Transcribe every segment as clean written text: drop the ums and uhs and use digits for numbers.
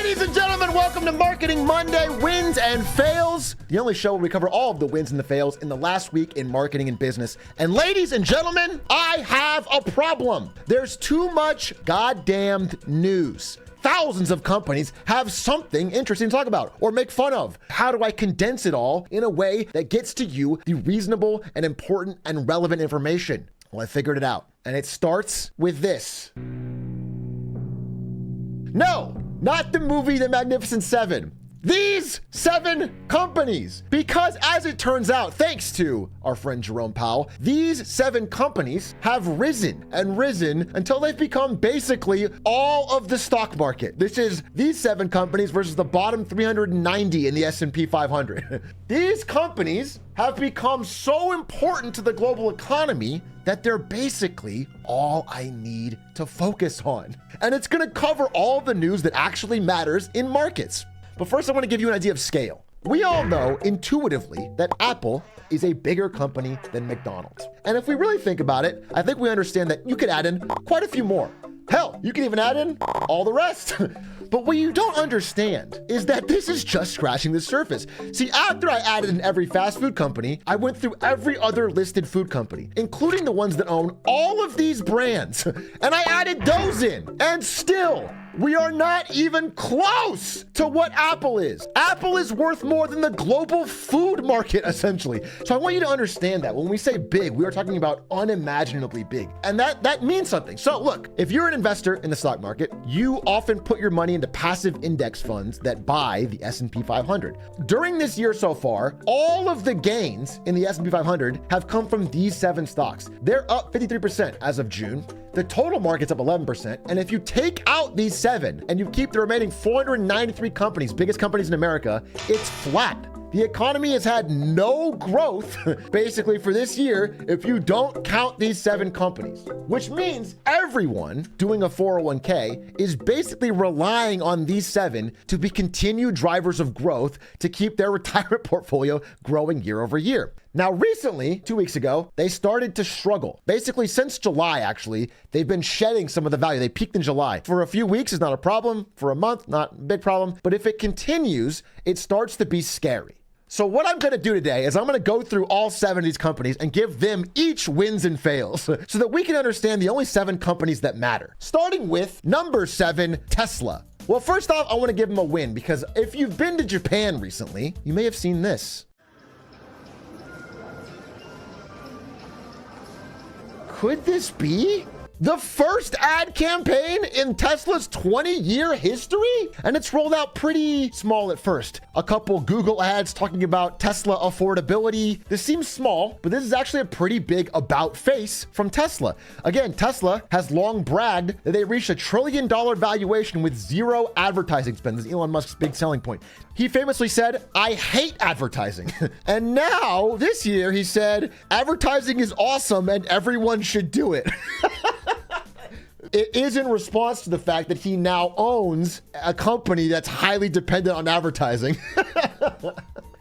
Ladies and gentlemen, welcome to Marketing Monday, Wins and Fails, the only show where we cover all of the wins and the fails in the last week in marketing and business. And ladies and gentlemen, I have a problem. There's too much goddamned news. Thousands of companies have something interesting to talk about or make fun of. How do I condense it all in a way that gets to you the reasonable and important and relevant information? Well, I figured it out. And it starts with this. No, not the movie The Magnificent Seven. These 7 companies. Because as it turns out, thanks to our friend Jerome Powell, these 7 companies have risen and risen until they've become basically all of the stock market. This is these 7 companies versus the bottom 390 in the S&P 500. These companies have become so important to the global economy that they're basically all I need to focus on. And it's gonna cover all the news that actually matters in markets. But first, I want to give you an idea of scale. We all know intuitively that Apple is a bigger company than McDonald's. And if we really think about it, I think we understand that you could add in quite a few more. Hell, you can even add in all the rest. But what you don't understand is that this is just scratching the surface. See, after I added in every fast food company, I went through every other listed food company, including the ones that own all of these brands. And I added those in. And still, we are not even close to what Apple is. Apple is worth more than the global food market, essentially. So I want you to understand that when we say big, we are talking about unimaginably big. And that means something. So look, if you're an investor in the stock market, you often put your money into passive index funds that buy the S&P 500. During this year so far, all of the gains in the S&P 500 have come from these 7 stocks. They're up 53% as of June. The total market's up 11%. And if you take out these 7 and you keep the remaining 493 companies, biggest companies in America, it's flat. The economy has had no growth basically for this year if you don't count these 7 companies, which means everyone doing a 401k is basically relying on these 7 to be continued drivers of growth to keep their retirement portfolio growing year over year. Now, recently, 2 weeks ago, they started to struggle. Basically, since July, actually, they've been shedding some of the value. They peaked in July. For a few weeks, it's not a problem. For a month, not a big problem. But if it continues, it starts to be scary. So what I'm going to do today is I'm going to go through all 7 of these companies and give them each wins and fails so that we can understand the only 7 companies that matter. Starting with number 7, Tesla. Well, first off, I want to give them a win because if you've been to Japan recently, you may have seen this. Could this be the first ad campaign in Tesla's 20-year history? And it's rolled out pretty small at first. A couple Google ads talking about Tesla affordability. This seems small, but this is actually a pretty big about face from Tesla. Again, Tesla has long bragged that they reached $1 trillion valuation with 0 advertising spend. This is Elon Musk's big selling point. He famously said, "I hate advertising." And now this year he said, "Advertising is awesome and everyone should do it." It is in response to the fact that he now owns a company that's highly dependent on advertising.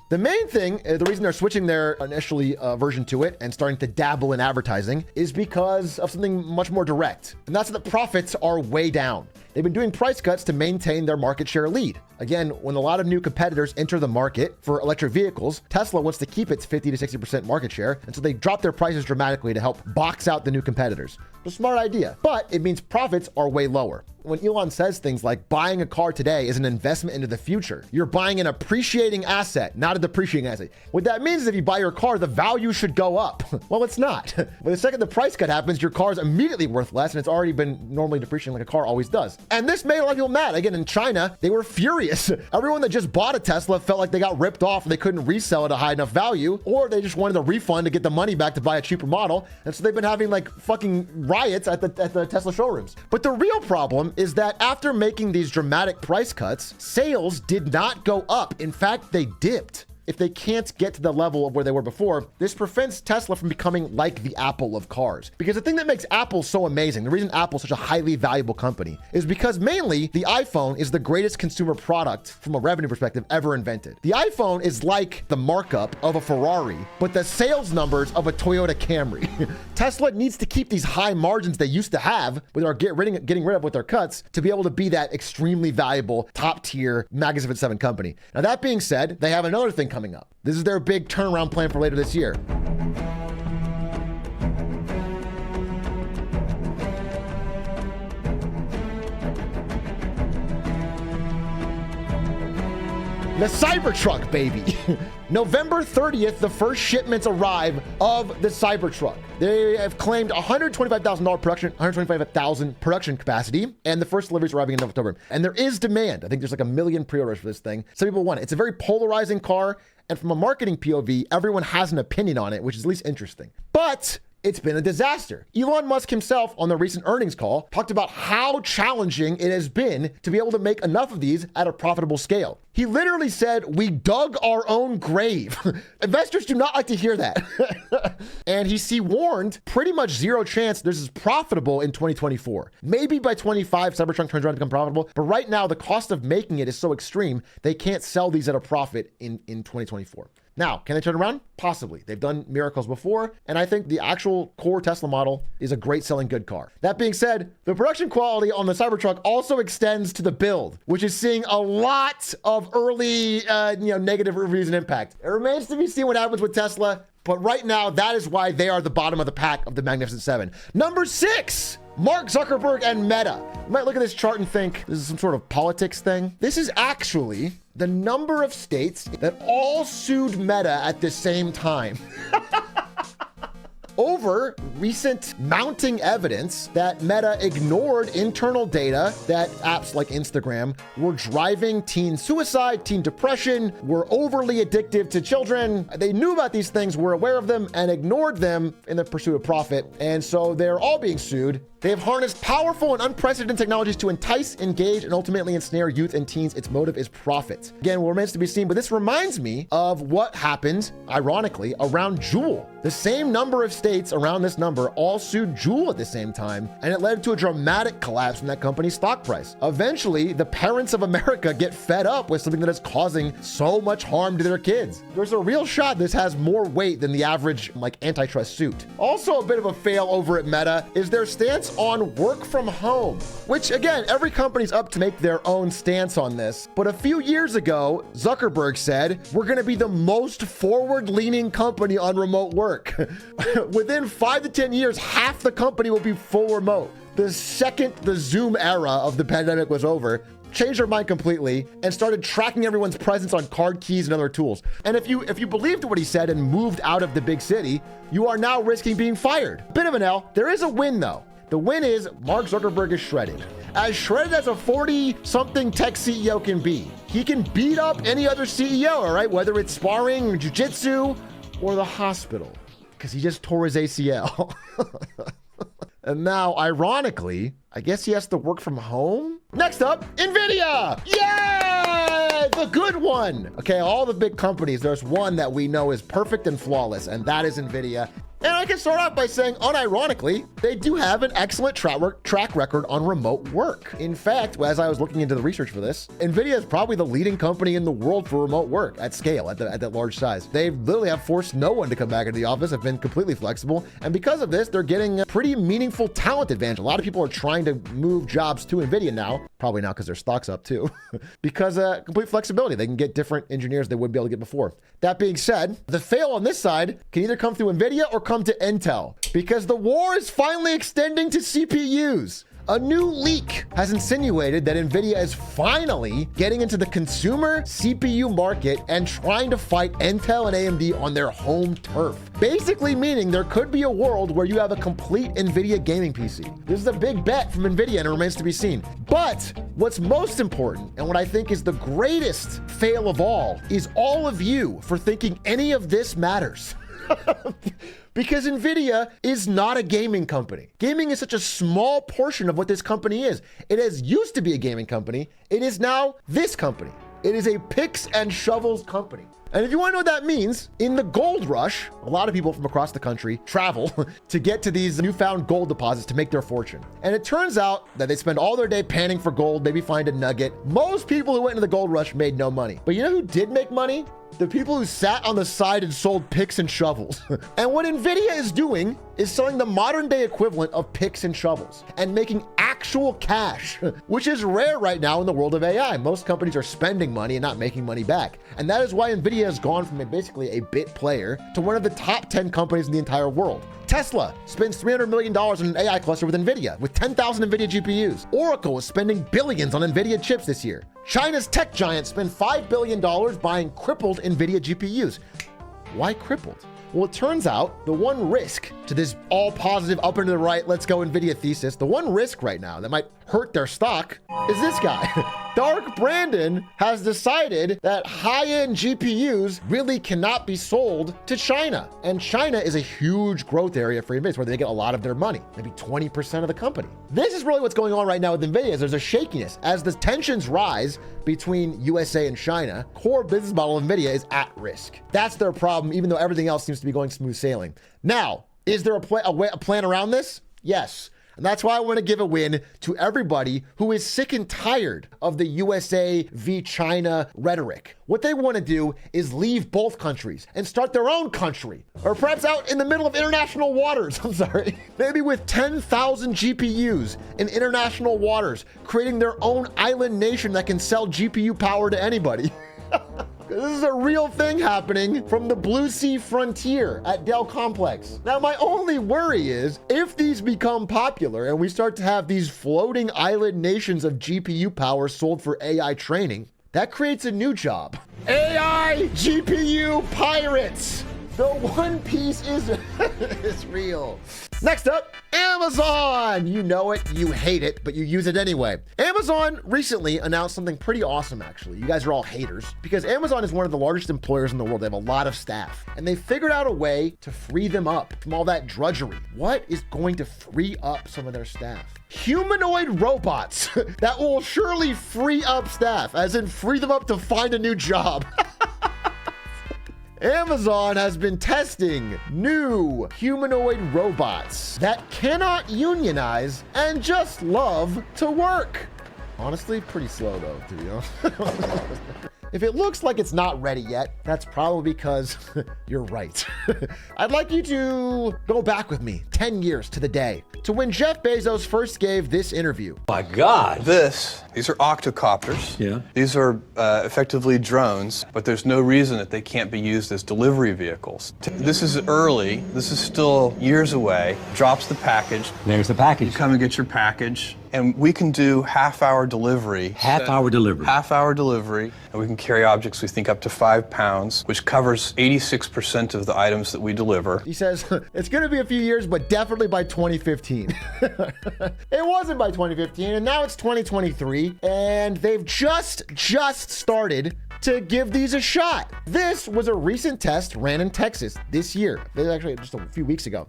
The main thing, the reason they're switching their initially version to it and starting to dabble in advertising is because of something much more direct. And that's that the profits are way down. They've been doing price cuts to maintain their market share lead. Again, when a lot of new competitors enter the market for electric vehicles, Tesla wants to keep its 50 to 60% market share, and so they drop their prices dramatically to help box out the new competitors. It's a smart idea, but it means profits are way lower. When Elon says things like buying a car today is an investment into the future, you're buying an appreciating asset, not a depreciating asset. What that means is if you buy your car, the value should go up. Well, it's not. But the second the price cut happens, your car is immediately worth less, and it's already been normally depreciating like a car always does. And this made a lot of people mad. Again, in China, they were furious. Everyone that just bought a Tesla felt like they got ripped off and they couldn't resell it at a high enough value, or they just wanted a refund to get the money back to buy a cheaper model. And so they've been having like fucking riots at the Tesla showrooms. But the real problem is that after making these dramatic price cuts, sales did not go up. In fact, they dipped. if they can't get to the level of where they were before, this prevents Tesla from becoming like the Apple of cars. Because the thing that makes Apple so amazing, the reason Apple's such a highly valuable company, is because mainly the iPhone is the greatest consumer product from a revenue perspective ever invented. The iPhone is like the markup of a Ferrari, but the sales numbers of a Toyota Camry. Tesla needs to keep these high margins they used to have with our getting rid of with their cuts to be able to be that extremely valuable top tier Magnificent Seven company. Now that being said, they have another thing coming up. This is their big turnaround plan for later this year. The Cybertruck, baby. November 30th, the first shipments arrive of the Cybertruck. They have claimed $125,000 production capacity, and the first deliveries arriving in October. And there is demand. I think there's like 1 million pre-orders for this thing. Some people want it. It's a very polarizing car, and from a marketing POV, everyone has an opinion on it, which is at least interesting. But it's been a disaster. Elon Musk himself on the recent earnings call talked about how challenging it has been to be able to make enough of these at a profitable scale. He literally said, "We dug our own grave." Investors do not like to hear that. And he warned pretty much zero chance this is profitable in 2024. Maybe by 25, Cybertruck turns around to become profitable. But right now, the cost of making it is so extreme, they can't sell these at a profit in 2024. Now, can they turn around? Possibly. They've done miracles before, and I think the actual core Tesla model is a great selling good car. That being said, the production quality on the Cybertruck also extends to the build, which is seeing a lot of early negative reviews and impact. It remains to be seen what happens with Tesla, but right now, that is why they are the bottom of the pack of the Magnificent Seven. Number 6, Mark Zuckerberg and Meta. You might look at this chart and think this is some sort of politics thing. This is actually the number of states that all sued Meta at the same time. Over recent mounting evidence that Meta ignored internal data that apps like Instagram were driving teen suicide, teen depression, were overly addictive to children. They knew about these things, were aware of them, and ignored them in the pursuit of profit. And so they're all being sued. They have harnessed powerful and unprecedented technologies to entice, engage, and ultimately ensnare youth and teens. Its motive is profit. Again, what remains to be seen, but this reminds me of what happened, ironically, around Juul. The same number of states around this number all sued Juul at the same time, and it led to a dramatic collapse in that company's stock price. Eventually, the parents of America get fed up with something that is causing so much harm to their kids. There's a real shot this has more weight than the average, antitrust suit. Also, a bit of a fail over at Meta is their stance on work from home, which again, every company's up to make their own stance on this. But a few years ago, Zuckerberg said, "We're going to be the most forward-leaning company on remote work." Within 5 to 10 years, half the company will be full remote. The second the Zoom era of the pandemic was over, changed their mind completely and started tracking everyone's presence on card keys and other tools. And if you believed what he said and moved out of the big city, you are now risking being fired. Bit of an L. There is a win though. The win is Mark Zuckerberg is shredded. As shredded as a 40-something tech CEO can be. He can beat up any other CEO, all right? Whether it's sparring or jiu-jitsu or the hospital, because he just tore his ACL. And now, ironically, I guess he has to work from home? Next up, NVIDIA! Yay! The good one! Okay, all the big companies, there's one that we know is perfect and flawless, and that is NVIDIA. And I can start off by saying, unironically, they do have an excellent track record on remote work. In fact, as I was looking into the research for this, NVIDIA is probably the leading company in the world for remote work at scale, at that large size. They literally have forced no one to come back into the office, have been completely flexible. And because of this, they're getting a pretty meaningful talent advantage. A lot of people are trying to move jobs to NVIDIA now, probably now because their stock's up too, because complete flexibility. They can get different engineers they wouldn't be able to get before. That being said, the fail on this side can either come through NVIDIA or come to Intel, because the war is finally extending to CPUs. A new leak has insinuated that NVIDIA is finally getting into the consumer CPU market and trying to fight Intel and AMD on their home turf. Basically meaning there could be a world where you have a complete NVIDIA gaming PC. This is a big bet from NVIDIA and it remains to be seen. But what's most important, and what I think is the greatest fail of all, is all of you for thinking any of this matters. Because NVIDIA is not a gaming company. Gaming is such a small portion of what this company is. It has used to be a gaming company. It is now this company. It is a picks and shovels company. And if you want to know what that means, in the gold rush, a lot of people from across the country travel to get to these newfound gold deposits to make their fortune. And it turns out that they spend all their day panning for gold, maybe find a nugget. Most people who went into the gold rush made no money. But you know who did make money? The people who sat on the side and sold picks and shovels. And what NVIDIA is doing is selling the modern day equivalent of picks and shovels and making actual cash, which is rare right now in the world of AI. Most companies are spending money and not making money back. And that is why NVIDIA has gone from basically a bit player to one of the top 10 companies in the entire world. Tesla spends $300 million on an AI cluster with NVIDIA, with 10,000 NVIDIA GPUs. Oracle is spending billions on NVIDIA chips this year. China's tech giant spent $5 billion buying crippled NVIDIA GPUs. Why crippled? Well, it turns out the one risk to this all positive, up and to the right, let's go NVIDIA thesis, the one risk right now that might hurt their stock is this guy. Dark Brandon has decided that high-end GPUs really cannot be sold to China. And China is a huge growth area for NVIDIA, where they get a lot of their money, maybe 20% of the company. This is really what's going on right now with NVIDIA, is there's a shakiness. As the tensions rise between USA and China, core business model of NVIDIA is at risk. That's their problem, even though everything else seems to be going smooth sailing. Now, is there a plan around this? Yes. And that's why I want to give a win to everybody who is sick and tired of the USA v China rhetoric. What they want to do is leave both countries and start their own country, or perhaps out in the middle of international waters. I'm sorry. Maybe with 10,000 GPUs in international waters, creating their own island nation that can sell GPU power to anybody. This is a real thing happening from the Blue Sea frontier at Dell Complex. Now, my only worry is if these become popular and we start to have these floating island nations of GPU power sold for AI training, that creates a new job. AI GPU pirates. The One Piece is real. Next up, Amazon. You know it, you hate it, but you use it anyway. Amazon recently announced something pretty awesome, actually. You guys are all haters because Amazon is one of the largest employers in the world. They have a lot of staff, and they figured out a way to free them up from all that drudgery. What is going to free up some of their staff? Humanoid robots that will surely free up staff, as in free them up to find a new job. Amazon has been testing new humanoid robots that cannot unionize and just love to work. Honestly, pretty slow though, to be honest. If it looks like it's not ready yet, that's probably because you're right. I'd like you to go back with me 10 years to the day, to when Jeff Bezos first gave this interview. My God. These are octocopters. Yeah. These are effectively drones, but there's no reason that they can't be used as delivery vehicles. This is early. This is still years away. Drops the package. There's the package. Come and get your package. And we can do half-hour delivery. Half-hour delivery. Half-hour delivery. And we can carry objects, we think, up to 5 pounds, which covers 86% of the items that we deliver. He says, it's going to be a few years, but definitely by 2015. It wasn't by 2015, and now it's 2023, and they've just started to give these a shot. This was a recent test ran in Texas this year. This is actually just a few weeks ago.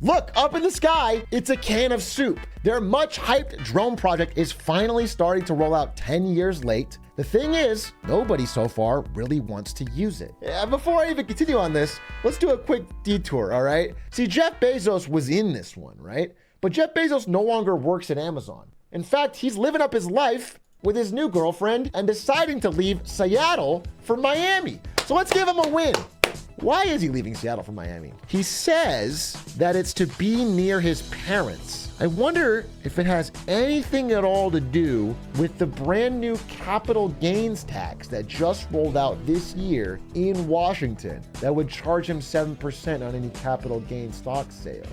Look, up in the sky, it's a can of soup. Their much hyped drone project is finally starting to roll out 10 years late. The thing is, nobody so far really wants to use it. Before I even continue on this, let's do a quick detour, all right? See, Jeff Bezos was in this one, right? But Jeff Bezos no longer works at Amazon. In fact, he's living up his life with his new girlfriend and deciding to leave Seattle for Miami. So let's give him a win. Why is he leaving Seattle for Miami? He says that it's to be near his parents. I wonder if it has anything at all to do with the brand new capital gains tax that just rolled out this year in Washington that would charge him 7% on any capital gain stock sales.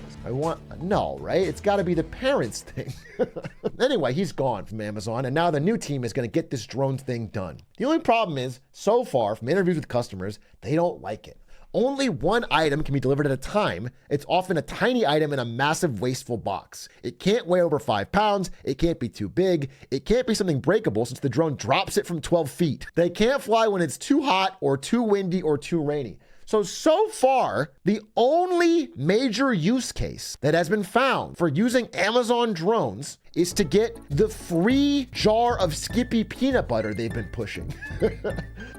No, right? It's got to be the parents thing. Anyway, he's gone from Amazon, and now the new team is going to get this drone thing done. The only problem is, so far, from interviews with customers, they don't like it. Only one item can be delivered at a time. It's often a tiny item in a massive wasteful box. It can't weigh over 5 pounds. It can't be too big. It can't be something breakable since the drone drops it from 12 feet. They can't fly when it's too hot or too windy or too rainy. So far, the only major use case that has been found for using Amazon drones is to get the free jar of Skippy peanut butter they've been pushing.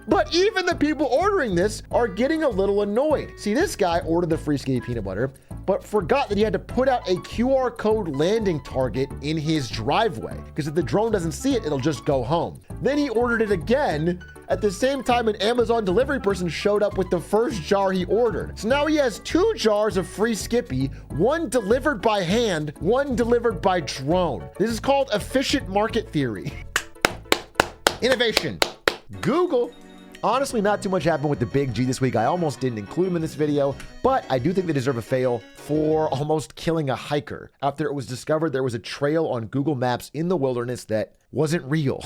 But even the people ordering this are getting a little annoyed. See, this guy ordered the free Skippy peanut butter, but forgot that he had to put out a QR code landing target in his driveway, because if the drone doesn't see it, it'll just go home. Then he ordered it again. At the same time, an Amazon delivery person showed up with the first jar he ordered. So now he has 2 jars of free Skippy, one delivered by hand, one delivered by drone. This is called efficient market theory. Innovation. Google. Honestly, not too much happened with the big G this week. I almost didn't include him in this video, but I do think they deserve a fail for almost killing a hiker after it was discovered there was a trail on Google Maps in the wilderness that wasn't real.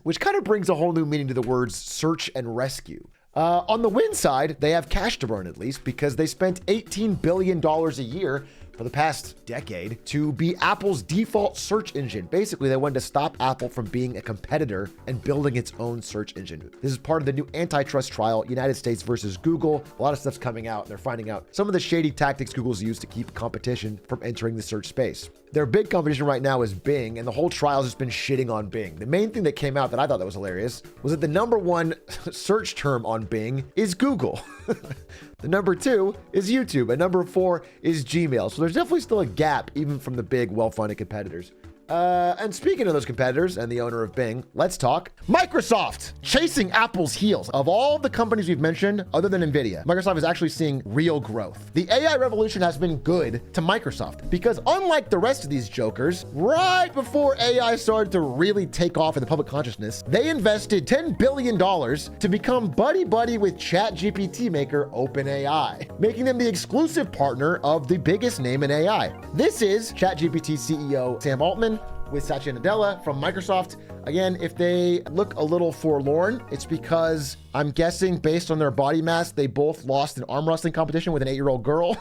Which kind of brings a whole new meaning to the words search and rescue. On the win side, they have cash to burn at least, because they spent $18 billion a year for the past decade to be Apple's default search engine. Basically, they wanted to stop Apple from being a competitor and building its own search engine. This is part of the new antitrust trial, United States versus Google. A lot of stuff's coming out, and they're finding out some of the shady tactics Google's used to keep competition from entering the search space. Their big competition right now is Bing, and the whole trial has just been shitting on Bing. The main thing that came out that I thought that was hilarious was that the #1 search term on Bing is Google. The #2 is YouTube, and #4 is Gmail. So there's definitely still a gap, even from the big, well-funded competitors. And speaking of those competitors and the owner of Bing, let's talk Microsoft chasing Apple's heels. Of all the companies we've mentioned, other than NVIDIA, Microsoft is actually seeing real growth. The AI revolution has been good to Microsoft because unlike the rest of these jokers, right before AI started to really take off in the public consciousness, they invested $10 billion to become buddy-buddy with ChatGPT maker OpenAI, making them the exclusive partner of the biggest name in AI. This is ChatGPT CEO Sam Altman with Satya Nadella from Microsoft. Again, if they look a little forlorn, it's because I'm guessing based on their body mass, they both lost an arm wrestling competition with an 8-year-old girl.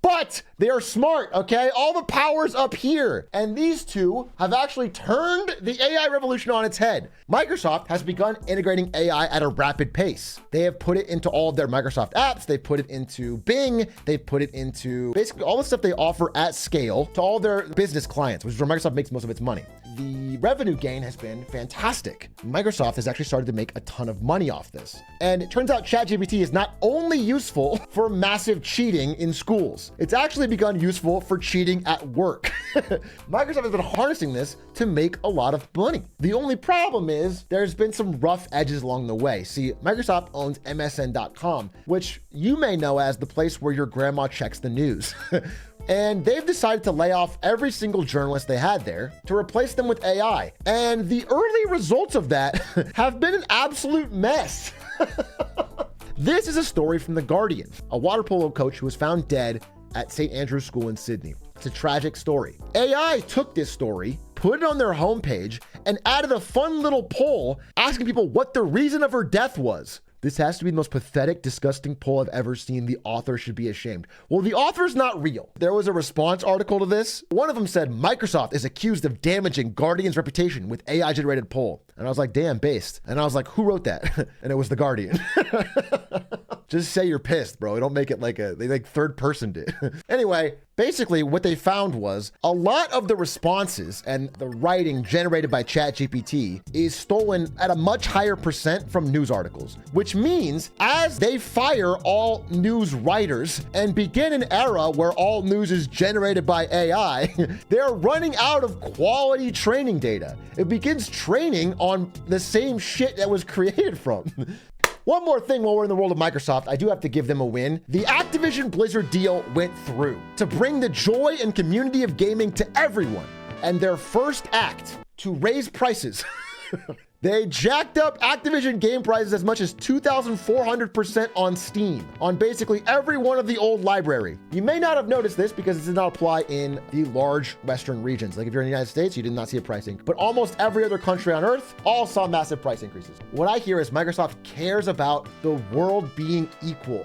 But they are smart, okay? All the power's up here. And these two have actually turned the AI revolution on its head. Microsoft has begun integrating AI at a rapid pace. They have put it into all of their Microsoft apps. They've put it into Bing. They've put it into basically all the stuff they offer at scale to all their business clients, which is where Microsoft makes most of its money. The revenue gain has been fantastic. Microsoft has actually started to make a ton of money off this. And it turns out ChatGPT is not only useful for massive cheating in schools, it's actually begun useful for cheating at work. Microsoft has been harnessing this to make a lot of money. The only problem is there's been some rough edges along the way. See, Microsoft owns MSN.com, which you may know as the place where your grandma checks the news. And they've decided to lay off every single journalist they had there to replace them with AI. And the early results of that have been an absolute mess. This is a story from The Guardian, a water polo coach who was found dead at St. Andrew's School in Sydney. It's a tragic story. AI took this story, put it on their homepage, and added a fun little poll asking people what the reason of her death was. This has to be the most pathetic, disgusting poll I've ever seen. The author should be ashamed. Well, the author's not real. There was a response article to this. One of them said, Microsoft is accused of damaging Guardian's reputation with AI-generated poll. And I was like, damn, based. And I was like, who wrote that? And it was The Guardian. Just say you're pissed, bro. Don't make it like they third person did. Anyway, basically what they found was a lot of the responses and the writing generated by ChatGPT is stolen at a much higher percent from news articles, which means as they fire all news writers and begin an era where all news is generated by AI, they're running out of quality training data. It begins training on the same shit that was created from. One more thing while we're in the world of Microsoft, I do have to give them a win. The Activision Blizzard deal went through to bring the joy and community of gaming to everyone. And their first act to raise prices. They jacked up Activision game prices as much as 2,400% on Steam, on basically every one of the old library. You may not have noticed this because it did not apply in the large Western regions. Like if you're in the United States, you did not see a pricing, but almost every other country on earth all saw massive price increases. What I hear is Microsoft cares about the world being equal.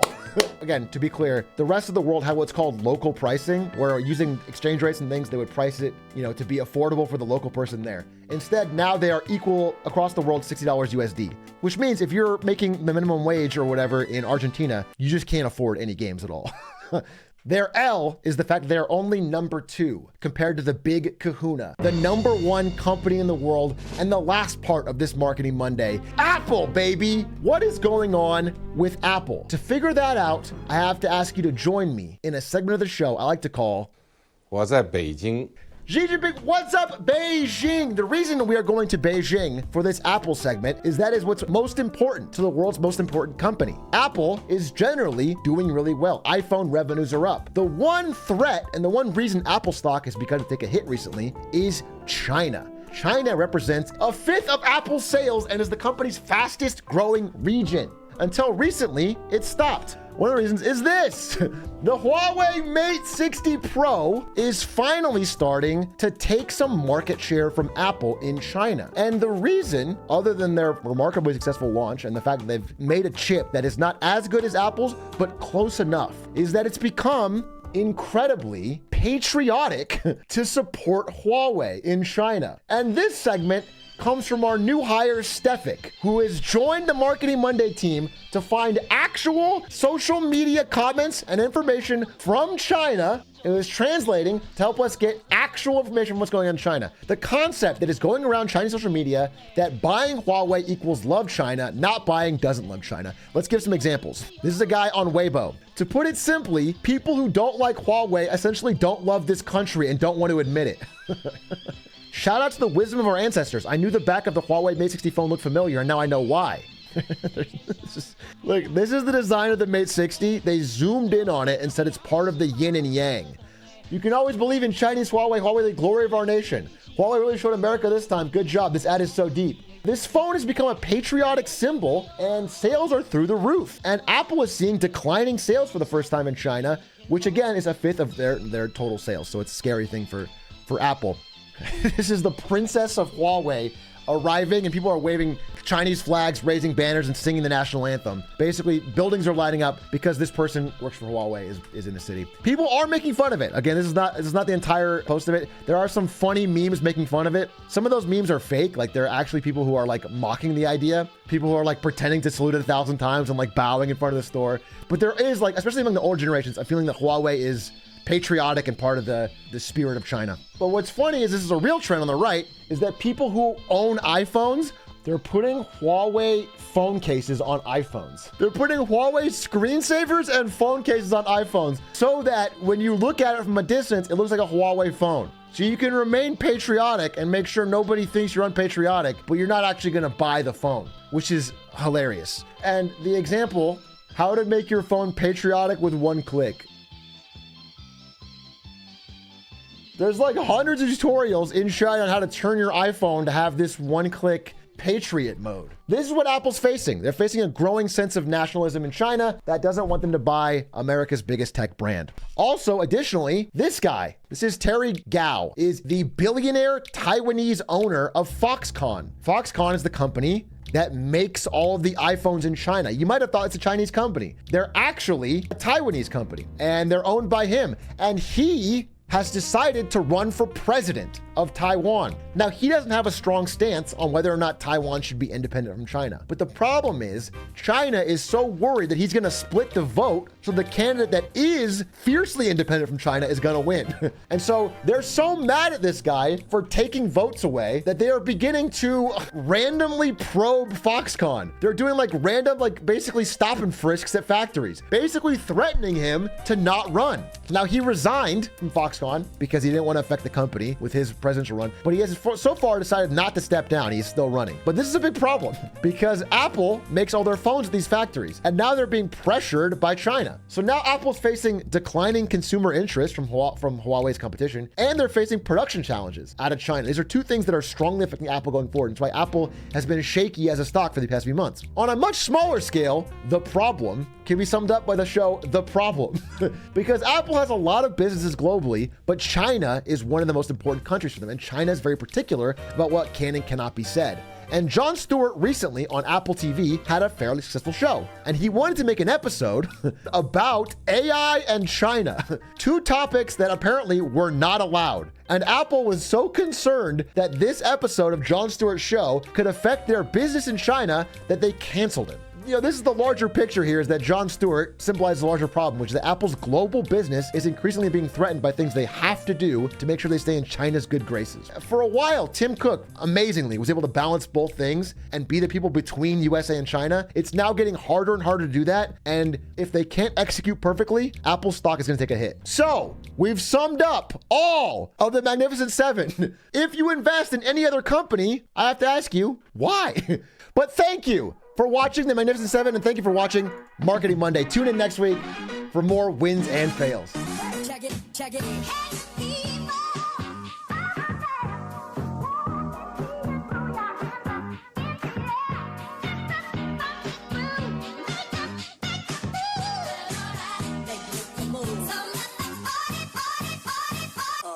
Again, to be clear, the rest of the world had what's called local pricing, where using exchange rates and things, they would price it, to be affordable for the local person there. Instead, now they are equal across the world, $60 USD, which means if you're making the minimum wage or whatever in Argentina, you just can't afford any games at all. Their L is the fact that they're only number 2 compared to the big kahuna, the number 1 company in the world. And the last part of this Marketing Monday, Apple, baby. What is going on with Apple? To figure that out, I have to ask you to join me in a segment of the show I like to call 我在北京 Xi Jinping, what's up, Beijing? The reason we are going to Beijing for this Apple segment is that is what's most important to the world's most important company. Apple is generally doing really well. iPhone revenues are up. The one threat and the one reason Apple stock has begun to take a hit recently is China. China represents a fifth of Apple's sales and is the company's fastest growing region. Until recently, it stopped. One of the reasons is this. The Huawei Mate 60 Pro is finally starting to take some market share from Apple in China. And the reason, other than their remarkably successful launch and the fact that they've made a chip that is not as good as Apple's, but close enough, is that it's become incredibly patriotic to support Huawei in China. And this segment comes from our new hire, Stefik, who has joined the Marketing Monday team to find actual social media comments and information from China. It was translating to help us get actual information from what's going on in China. The concept that is going around Chinese social media that buying Huawei equals love China, not buying doesn't love China. Let's give some examples. This is a guy on Weibo. To put it simply, people who don't like Huawei essentially don't love this country and don't want to admit it. Shout out to the wisdom of our ancestors. I knew the back of the Huawei Mate 60 phone looked familiar, and now I know why. Look, this is the design of the Mate 60. They zoomed in on it and said it's part of the yin and yang. You can always believe in Chinese Huawei, Huawei, the glory of our nation. Huawei really showed America this time. Good job. This ad is so deep. This phone has become a patriotic symbol, and sales are through the roof. And Apple is seeing declining sales for the first time in China, which again is a fifth of their total sales. So it's a scary thing for Apple. This is the princess of Huawei arriving, and people are waving Chinese flags, raising banners, and singing the national anthem. Basically, buildings are lighting up because this person works for Huawei, is in the city. People are making fun of it. Again, this is not the entire post of it. There are some funny memes making fun of it. Some of those memes are fake. Like, they're actually people who are like mocking the idea. People who are like pretending to salute it 1,000 times and like bowing in front of the store. But there is, like, especially among the older generations, a feeling that Huawei is patriotic and part of the spirit of China. But what's funny is this is a real trend on the right, is that people who own iPhones, they're putting Huawei phone cases on iPhones. They're putting Huawei screensavers and phone cases on iPhones so that when you look at it from a distance, it looks like a Huawei phone. So you can remain patriotic and make sure nobody thinks you're unpatriotic, but you're not actually gonna buy the phone, which is hilarious. And the example, how to make your phone patriotic with one click. There's like hundreds of tutorials in China on how to turn your iPhone to have this one-click patriot mode. This is what Apple's facing. They're facing a growing sense of nationalism in China that doesn't want them to buy America's biggest tech brand. Also, additionally, this guy, this is Terry Gao, is the billionaire Taiwanese owner of Foxconn. Foxconn is the company that makes all of the iPhones in China. You might have thought it's a Chinese company. They're actually a Taiwanese company, and they're owned by him. And he has decided to run for president of Taiwan. Now, he doesn't have a strong stance on whether or not Taiwan should be independent from China. But the problem is, China is so worried that he's gonna split the vote, so the candidate that is fiercely independent from China is gonna win. And so they're so mad at this guy for taking votes away that they are beginning to randomly probe Foxconn. They're doing like random, like basically stop and frisks at factories, basically threatening him to not run. Now, he resigned from Foxconn because he didn't want to affect the company with his presidential run, but he has so far decided not to step down. He's still running. But this is a big problem because Apple makes all their phones at these factories, and now they're being pressured by China. So now Apple's facing declining consumer interest from Huawei's competition, and they're facing production challenges out of China. These are two things that are strongly affecting Apple going forward. That's why Apple has been shaky as a stock for the past few months. On a much smaller scale, the problem can be summed up by the show The Problem. Because Apple has a lot of businesses globally, but China is one of the most important countries for them, and China is very particular about what can and cannot be said. And Jon Stewart recently on Apple TV had a fairly successful show. And he wanted to make an episode about AI and China, two topics that apparently were not allowed. And Apple was so concerned that this episode of Jon Stewart's show could affect their business in China that they canceled it. This is the larger picture here, is that Jon Stewart symbolizes a larger problem, which is that Apple's global business is increasingly being threatened by things they have to do to make sure they stay in China's good graces. For a while, Tim Cook, amazingly, was able to balance both things and be the people between USA and China. It's now getting harder and harder to do that. And if they can't execute perfectly, Apple's stock is going to take a hit. So we've summed up all of the Magnificent Seven. If you invest in any other company, I have to ask you, why? But thank you for watching the Magnificent Seven, and thank you for watching Marketing Monday. Tune in next week for more wins and fails. Check it.